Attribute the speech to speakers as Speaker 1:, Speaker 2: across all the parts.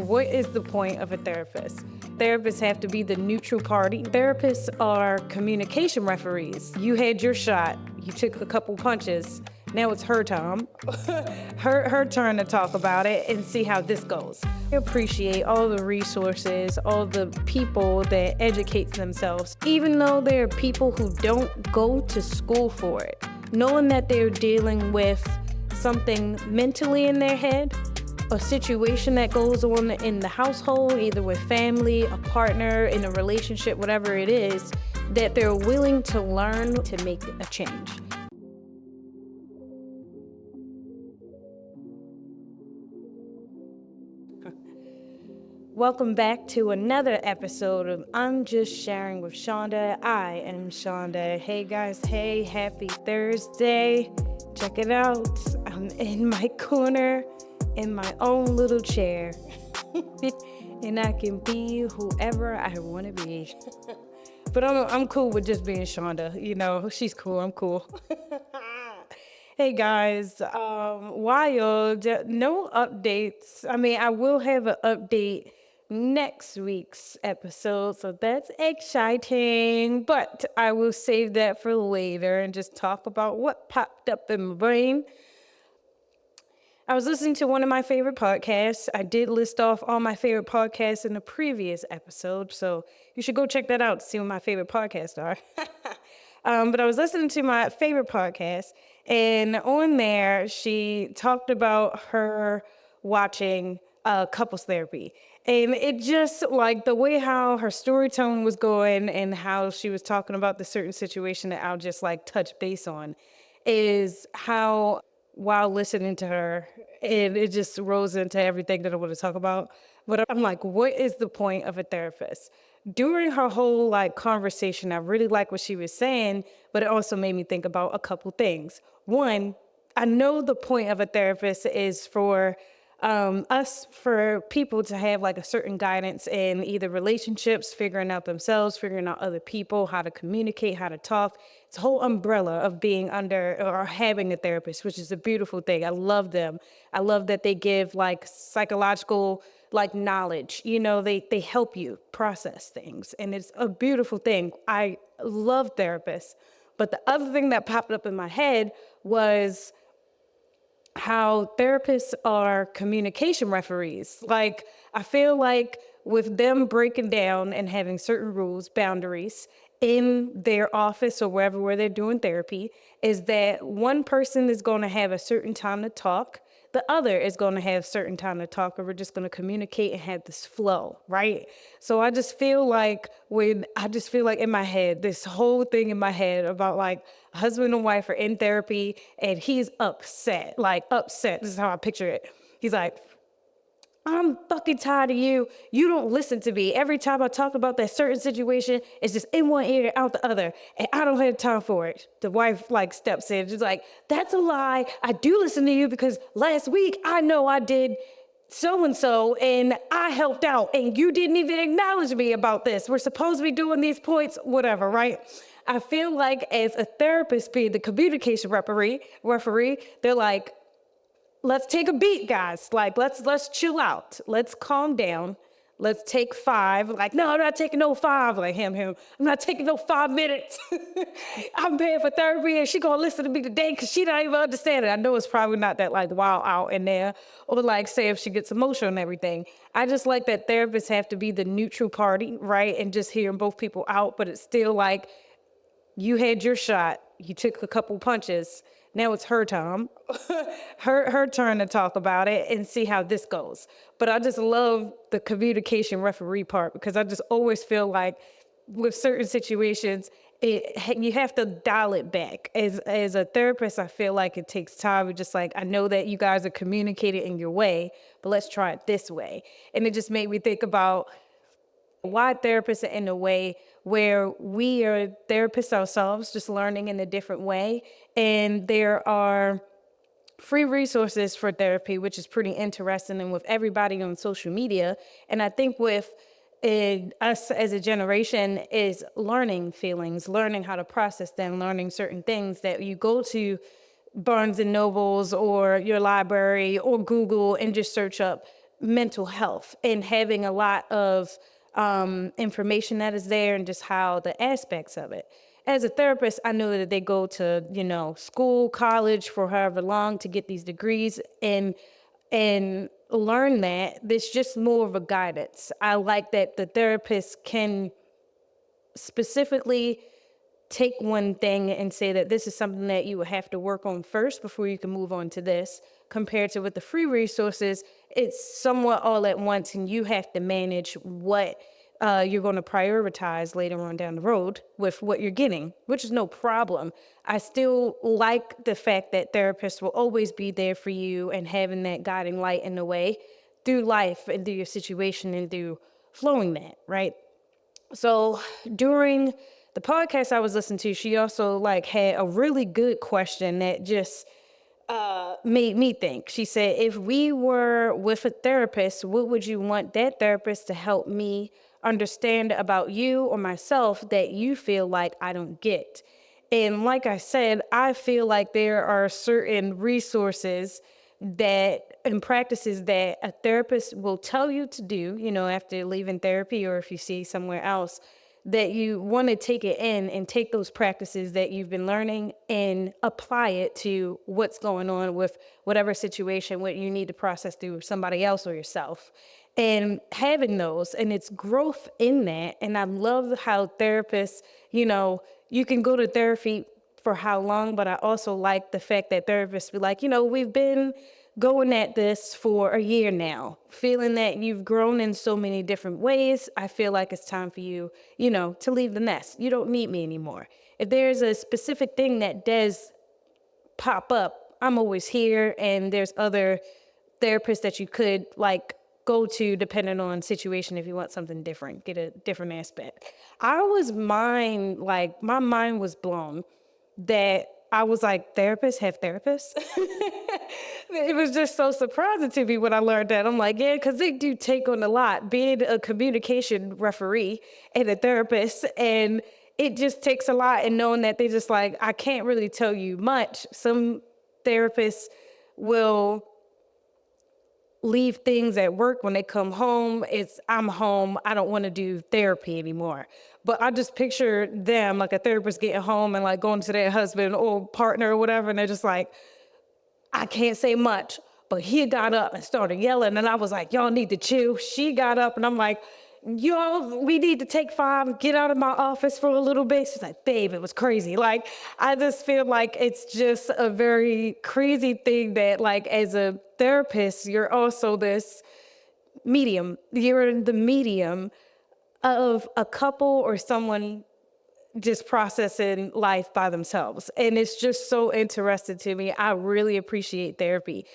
Speaker 1: What is the point of a therapist? Therapists have to be the neutral party. Therapists are communication referees. You had your shot. You took a couple punches. Now it's her time. her turn to talk about it and see how this goes. I appreciate all the resources, all the people that educate themselves, even though there are people who don't go to school for it. Knowing that they're dealing with something mentally in their head, a situation that goes on in the household, either with family, a partner, in a relationship, whatever it is, that they're willing to learn to make a change. Welcome back to another episode of I'm Just Sharing with Shaunda. I am Shaunda. Hey guys, hey, happy Thursday. Check it out. I'm in my corner in my own little chair. And I can be whoever I want to be. But I'm cool with just being Shaunda. You know, she's cool, I'm cool. Hey guys, wild, no updates. I mean, I will have an update next week's episode, so that's exciting, but I will save that for later and just talk about what popped up in my brain. I was listening to one of my favorite podcasts. I did list off all my favorite podcasts in the previous episode, so you should go check that out to see what my favorite podcasts are. But I was listening to my favorite podcast, and on there, she talked about her watching couples therapy. And it just, like, the way how her story tone was going and how she was talking about the certain situation that I'll just, like, touch base on is how, while listening to her, and it just rose into everything that I want to talk about. But I'm like, what is the point of a therapist? During her whole like conversation, I really like what she was saying, but it also made me think about a couple things. One, I know the point of a therapist is for for people to have like a certain guidance in either relationships, figuring out themselves, figuring out other people, how to communicate, how to talk. It's a whole umbrella of being under or having a therapist, which is a beautiful thing. I love them. I love that they give like psychological like knowledge. You know, they help you process things, and it's a beautiful thing. I love therapists. But the other thing that popped up in my head was how therapists are communication referees. Like, I feel like with them breaking down and having certain rules, boundaries in their office or wherever where they're doing therapy, is that one person is going to have a certain time to talk, the other is going to have certain time to talk, or we're just going to communicate and have this flow, right? So I just feel like in my head, this whole thing in my head about like husband and wife are in therapy and he's upset, like upset. This is how I picture it. He's like, I'm fucking tired of you. You don't listen to me. Every time I talk about that certain situation, it's just in one ear, out the other. And I don't have time for it. The wife like steps in. She's like, that's a lie. I do listen to you because last week I know I did so-and-so and I helped out and you didn't even acknowledge me about this. We're supposed to be doing these points, whatever, right? I feel like as a therapist being the communication referee, they're like, let's take a beat, guys. Like, let's chill out. Let's calm down. Let's take 5. Like, no, I'm not taking no 5. Like, him. I'm not taking no 5 minutes. I'm paying for therapy, and she gonna listen to me today because she don't even understand it. I know it's probably not that, like, wild out in there. Or, like, say if she gets emotional and everything. I just like that therapists have to be the neutral party, right? And just hearing both people out, but it's still like, you had your shot. You took a couple punches. Now it's her time. her turn to talk about it and see how this goes. But I just love the communication referee part because I just always feel like with certain situations, you have to dial it back. As a therapist, I feel like it takes time. It's just like, I know that you guys are communicating in your way, but let's try it this way. And it just made me think about why therapists are in a way where we are therapists ourselves, just learning in a different way. And there are free resources for therapy, which is pretty interesting, and with everybody on social media. And I think with us as a generation is learning feelings, learning how to process them, learning certain things that you go to Barnes and Nobles or your library or Google and just search up mental health and having a lot of information that is there and just how the aspects of it. As a therapist, I know that they go to, school, college for however long to get these degrees and learn that. There's just more of a guidance. I like that the therapist can specifically take one thing and say that this is something that you would have to work on first before you can move on to this, compared to with the free resources, it's somewhat all at once and you have to manage what you're going to prioritize later on down the road with what you're getting, which is no problem. I still like the fact that therapists will always be there for you and having that guiding light in the way through life and through your situation and through flowing that, right? So during the podcast I was listening to, she also had a really good question that just made me think. She said, if we were with a therapist, what would you want that therapist to help me understand about you or myself that you feel like I don't get? And like I said, I feel like there are certain resources that and practices that a therapist will tell you to do, after leaving therapy or if you see somewhere else, that you want to take it in and take those practices that you've been learning and apply it to what's going on with whatever situation, what you need to process through somebody else or yourself. And having those, and it's growth in that. And I love how therapists, you can go to therapy for how long, but I also like the fact that therapists be like, we've been going at this for a year now, feeling that you've grown in so many different ways. I feel like it's time for you, to leave the nest. You don't need me anymore. If there's a specific thing that does pop up, I'm always here. And there's other therapists that you could go to depending on situation if you want something different, get a different aspect. My mind was blown that I was like, therapists have therapists? It was just so surprising to me when I learned that. I'm like, yeah, because they do take on a lot, being a communication referee and a therapist. And it just takes a lot. And knowing that they just I can't really tell you much. Some therapists will leave things at work when they come home. I'm home. I don't want to do therapy anymore. But I just picture them like a therapist getting home and going to their husband or partner or whatever. And they're just like, I can't say much, but he got up and started yelling. And I was like, y'all need to chill. She got up and I'm like, y'all, we need to take 5, get out of my office for a little bit. She's like, babe, it was crazy. I just feel like it's just a very crazy thing that as a therapist, you're also this medium. You're the medium of a couple or someone just processing life by themselves. And it's just so interesting to me. I really appreciate therapy.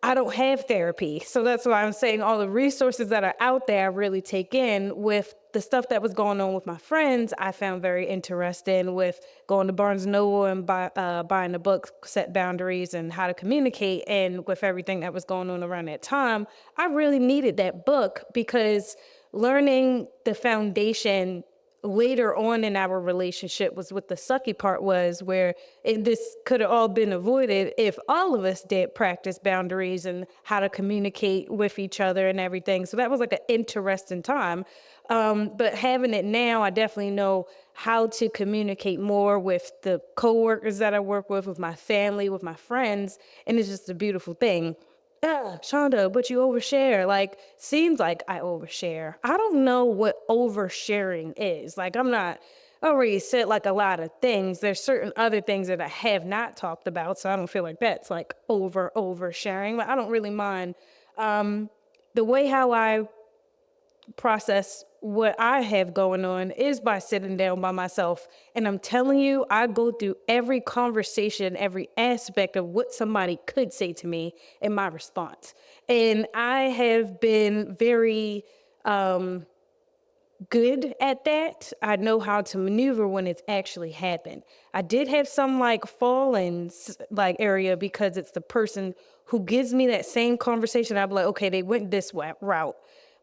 Speaker 1: I don't have therapy. So that's why I'm saying all the resources that are out there I really take in. With the stuff that was going on with my friends, I found very interesting, with going to Barnes & Noble and buying the book, Set Boundaries and How to Communicate. And with everything that was going on around that time, I really needed that book, because learning the foundation later on in our relationship was what the sucky part was, where this could have all been avoided if all of us did practice boundaries and how to communicate with each other and everything. So that was an interesting time. But having it now, I definitely know how to communicate more with the coworkers that I work with my family, with my friends. And it's just a beautiful thing. Shaunda, but you overshare. Seems like I overshare. I don't know what oversharing is. I already said a lot of things. There's certain other things that I have not talked about, so I don't feel like that's oversharing. But I don't really mind. The way how I process what I have going on is by sitting down by myself. And I'm telling you, I go through every conversation, every aspect of what somebody could say to me in my response. And I have been very good at that. I know how to maneuver when it's actually happened. I did have some fall in area, because it's the person who gives me that same conversation. I'll be like, okay, they went this route.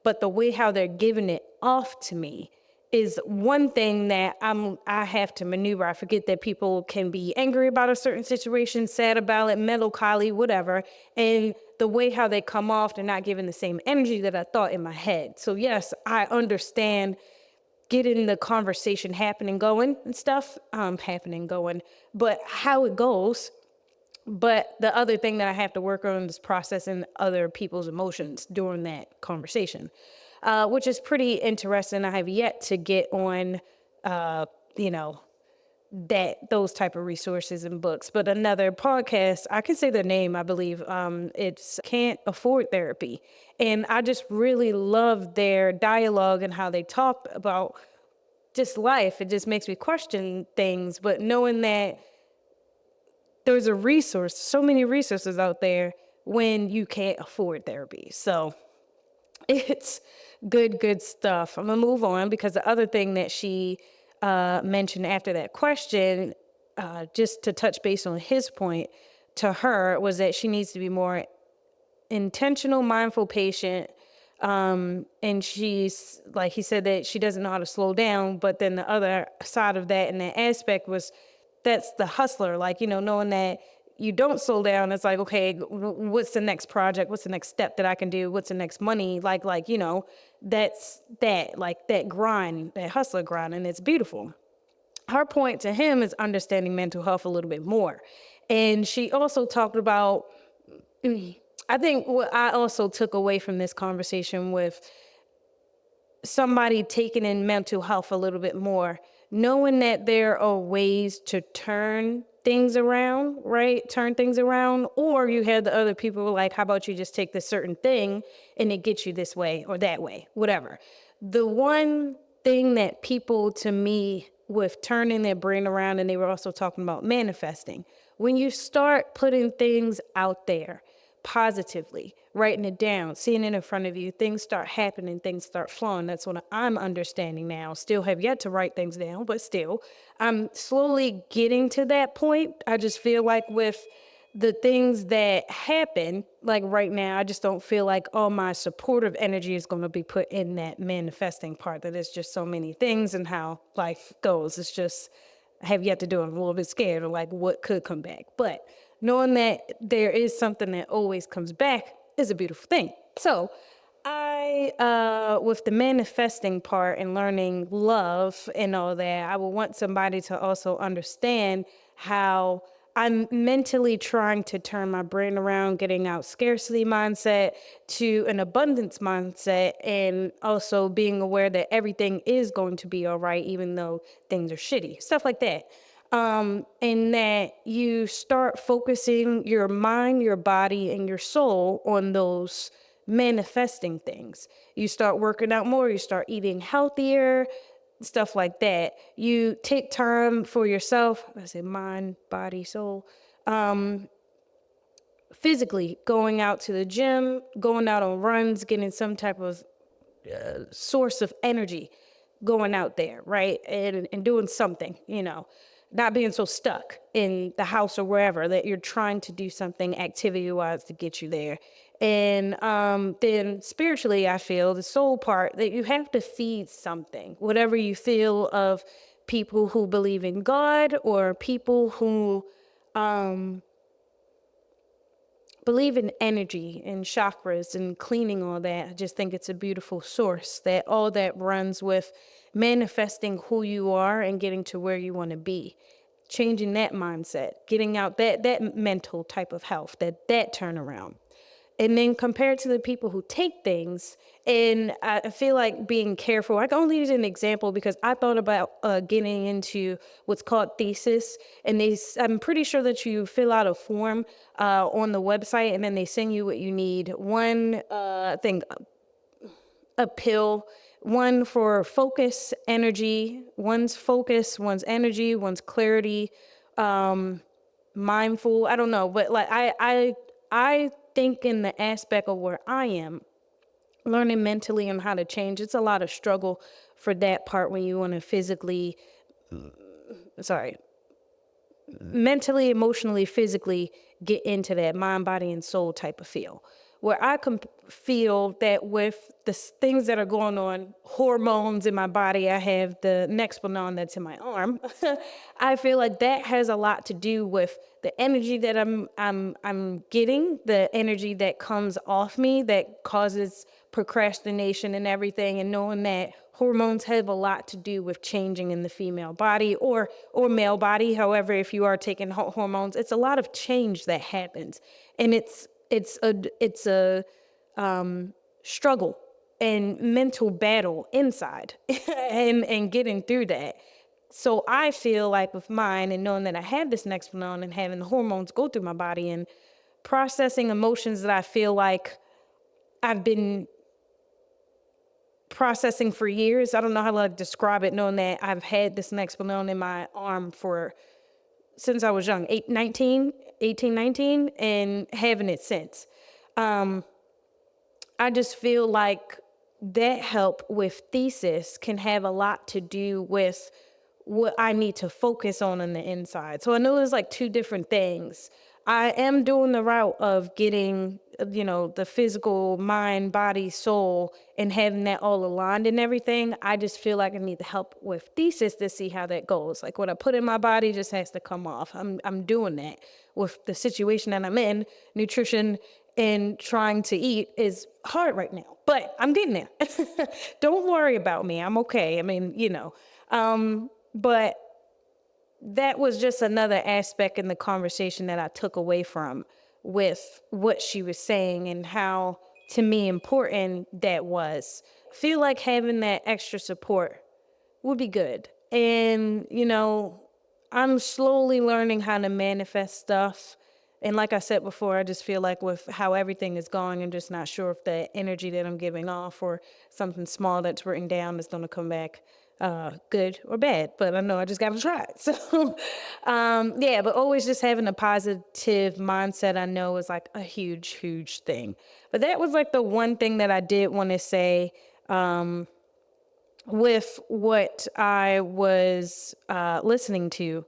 Speaker 1: But the way how they're giving it off to me is one thing that I have to maneuver. I forget that people can be angry about a certain situation, sad about it, melancholy, whatever. And the way how they come off, they're not giving the same energy that I thought in my head. So yes, I understand getting the conversation happening going and stuff, happening going, but how it goes. But the other thing that I have to work on is processing other people's emotions during that conversation, which is pretty interesting. I have yet to get on, you know, those type of resources and books. But another podcast, I can say the name, I believe, it's Can't Afford Therapy. And I just really love their dialogue and how they talk about just life. It just makes me question things, but knowing that there's a resource, so many resources out there when you can't afford therapy. So it's good stuff. I'm gonna move on because the other thing that she mentioned after that question, just to touch base on his point to her, was that she needs to be more intentional, mindful, patient. And she's like, he said that she doesn't know how to slow down, but then the other side of that and that aspect was that's the hustler, like, knowing that you don't slow down. It's like, okay, what's the next project? What's the next step that I can do? What's the next money? That's that, like that grind, that hustler grind. And it's beautiful. Her point to him is understanding mental health a little bit more. And she also talked about, I think what I also took away from this conversation with somebody taking in mental health a little bit more, knowing that there are ways to turn things around, right? Turn things around. Or you had the other people like, how about you just take this certain thing and it gets you this way or that way, whatever. The one thing that people, to me, with turning their brain around, and they were also talking about manifesting, when you start putting things out there positively, writing it down, seeing it in front of you, things start happening, things start flowing. That's what I'm understanding now. Still have yet to write things down, but still, I'm slowly getting to that point. I just feel like with the things that happen, like right now, I just don't feel like all my supportive energy is going to be put in that manifesting part, that it's just so many things and how life goes. It's just, I have yet to do it. I'm a little bit scared of like what could come back. But knowing that there is something that always comes back is a beautiful thing. So with the manifesting part and learning love and all that, I would want somebody to also understand how I'm mentally trying to turn my brain around, getting out scarcity mindset to an abundance mindset, and also being aware that everything is going to be all right, even though things are shitty, stuff like that. And that you start focusing your mind, your body, and your soul on those manifesting things. You start working out more, you start eating healthier, stuff like that. You take time for yourself. I say mind, body, soul. Physically, going out to the gym, going out on runs, getting some type of source of energy, going out there, right? And doing something, not being so stuck in the house or wherever, that you're trying to do something activity-wise to get you there. And then spiritually, I feel the soul part, that you have to feed something, whatever you feel of people who believe in God or people who believe in energy and chakras and cleaning all that. I just think it's a beautiful source, that all that runs with manifesting who you are and getting to where you want to be, changing that mindset, getting out that mental type of health, that turnaround. And then compared to the people who take things, and I feel like being careful. I can only use an example because I thought about getting into what's called thesis. And I'm pretty sure that you fill out a form on the website, and then they send you what you need. One thing, a pill, one for focus, energy, one's focus, one's energy, one's clarity, mindful. I don't know, but like I think in the aspect of where I am, learning mentally on how to change, it's a lot of struggle for that part when you want to mentally, emotionally, physically get into that mind, body, and soul type of feel. Where I can feel that with the things that are going on, hormones in my body, I have the Nexplanon that's in my arm. I feel like that has a lot to do with the energy that I'm getting, the energy that comes off me that causes procrastination and everything, and knowing that hormones have a lot to do with changing in the female body or male body. However, if you are taking hormones, it's a lot of change that happens, and it's a struggle and mental battle inside and getting through that. So I feel like with mine and knowing that I had this next phenomenon and having the hormones go through my body and processing emotions that I feel like I've been processing for years. I don't know how to like describe it, knowing that I've had this next phenomenon in my arm for since I was young, 18, 19, and having it since. I just feel like that help with thesis can have a lot to do with what I need to focus on the inside. So I know there's like two different things. I am doing the route of getting, the physical, mind, body, soul, and having that all aligned and everything. I just feel like I need the help with thesis to see how that goes. Like what I put in my body just has to come off. I'm doing that with the situation that I'm in. Nutrition and trying to eat is hard right now, but I'm getting there. Don't worry about me. I'm okay. I mean, but that was just another aspect in the conversation that I took away from with what she was saying and how, to me, important that was. Feel like having that extra support would be good. And, I'm slowly learning how to manifest stuff. And like I said before, I just feel like with how everything is going, I'm just not sure if the energy that I'm giving off or something small that's written down is going to come back good or bad. But I know I just got to try it. So, yeah, but always just having a positive mindset, I know is like a huge, huge thing. But that was like the one thing that I did want to say. With what I was listening to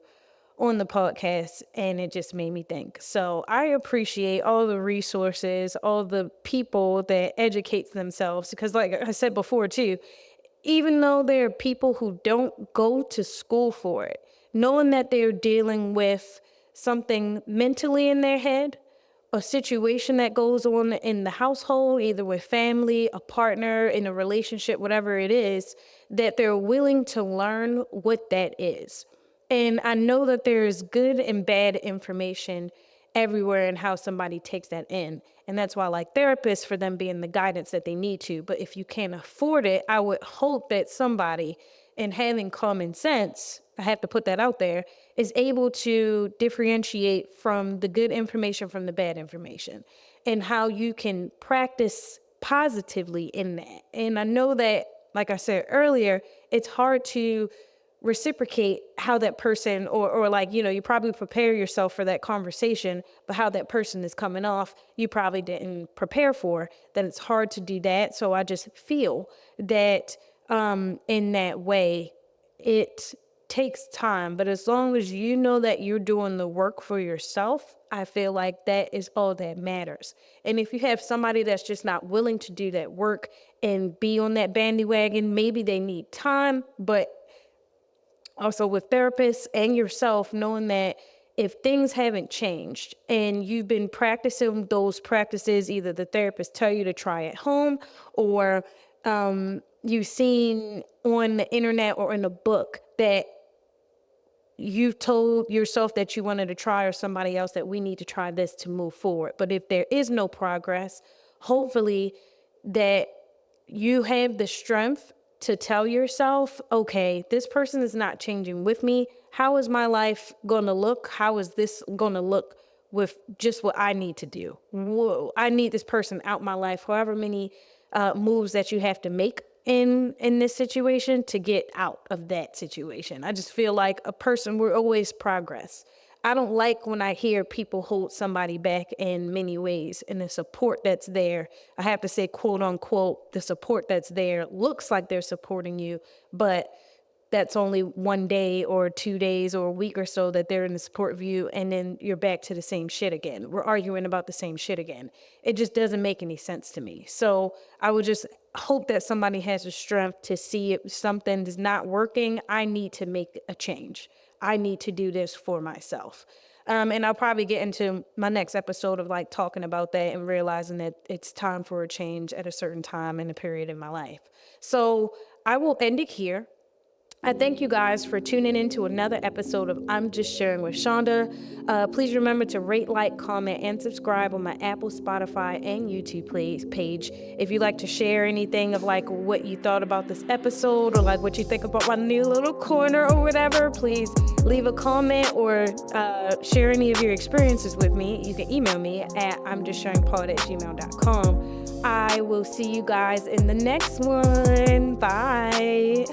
Speaker 1: on the podcast, and it just made me think. So I appreciate all the resources, all the people that educate themselves, because like I said before too, even though there are people who don't go to school for it, knowing that they're dealing with something mentally in their head, a situation that goes on in the household, either with family, a partner, in a relationship, whatever it is, that they're willing to learn what that is. And I know that there's good and bad information everywhere and how somebody takes that in. And that's why I like therapists, for them being the guidance that they need to. But if you can't afford it, I would hope that somebody, in having common sense, I have to put that out there, is able to differentiate from the good information from the bad information and how you can practice positively in that. And I know that, like I said earlier, it's hard to reciprocate how that person or like, you probably prepare yourself for that conversation, but how that person is coming off, you probably didn't prepare for, that it's hard to do that. So I just feel that in that way, it takes time, but as long as you know that you're doing the work for yourself, I feel like that is all that matters. And if you have somebody that's just not willing to do that work and be on that bandwagon, maybe they need time, but also with therapists and yourself, knowing that if things haven't changed and you've been practicing those practices, either the therapist tell you to try at home or you've seen on the internet or in a book that you've told yourself that you wanted to try, or somebody else that we need to try this to move forward. But if there is no progress, hopefully that you have the strength to tell yourself, okay, this person is not changing with me. How is my life going to look? How is this going to look with just what I need to do? Whoa, I need this person out my life, however many moves that you have to make in this situation to get out of that situation. I just feel like a person, we're always progress. I don't like when I hear people hold somebody back in many ways, and the support that's there, I have to say, quote unquote, the support that's there looks like they're supporting you, but that's only 1 day or 2 days or a week or so that they're in the support view, and then you're back to the same shit again. We're arguing about the same shit again. It just doesn't make any sense to me. So I would just hope that somebody has the strength to see if something is not working, I need to make a change. I need to do this for myself. And I'll probably get into my next episode of like talking about that and realizing that it's time for a change at a certain time in a period in my life. So I will end it here. I thank you guys for tuning in to another episode of I'm Just Sharing with Shaunda. Please remember to rate, like, comment, and subscribe on my Apple, Spotify, and YouTube page. If you'd like to share anything of like what you thought about this episode or like what you think about my new little corner or whatever, please leave a comment or share any of your experiences with me. You can email me at imjustsharingpod@gmail.com. I will see you guys in the next one. Bye.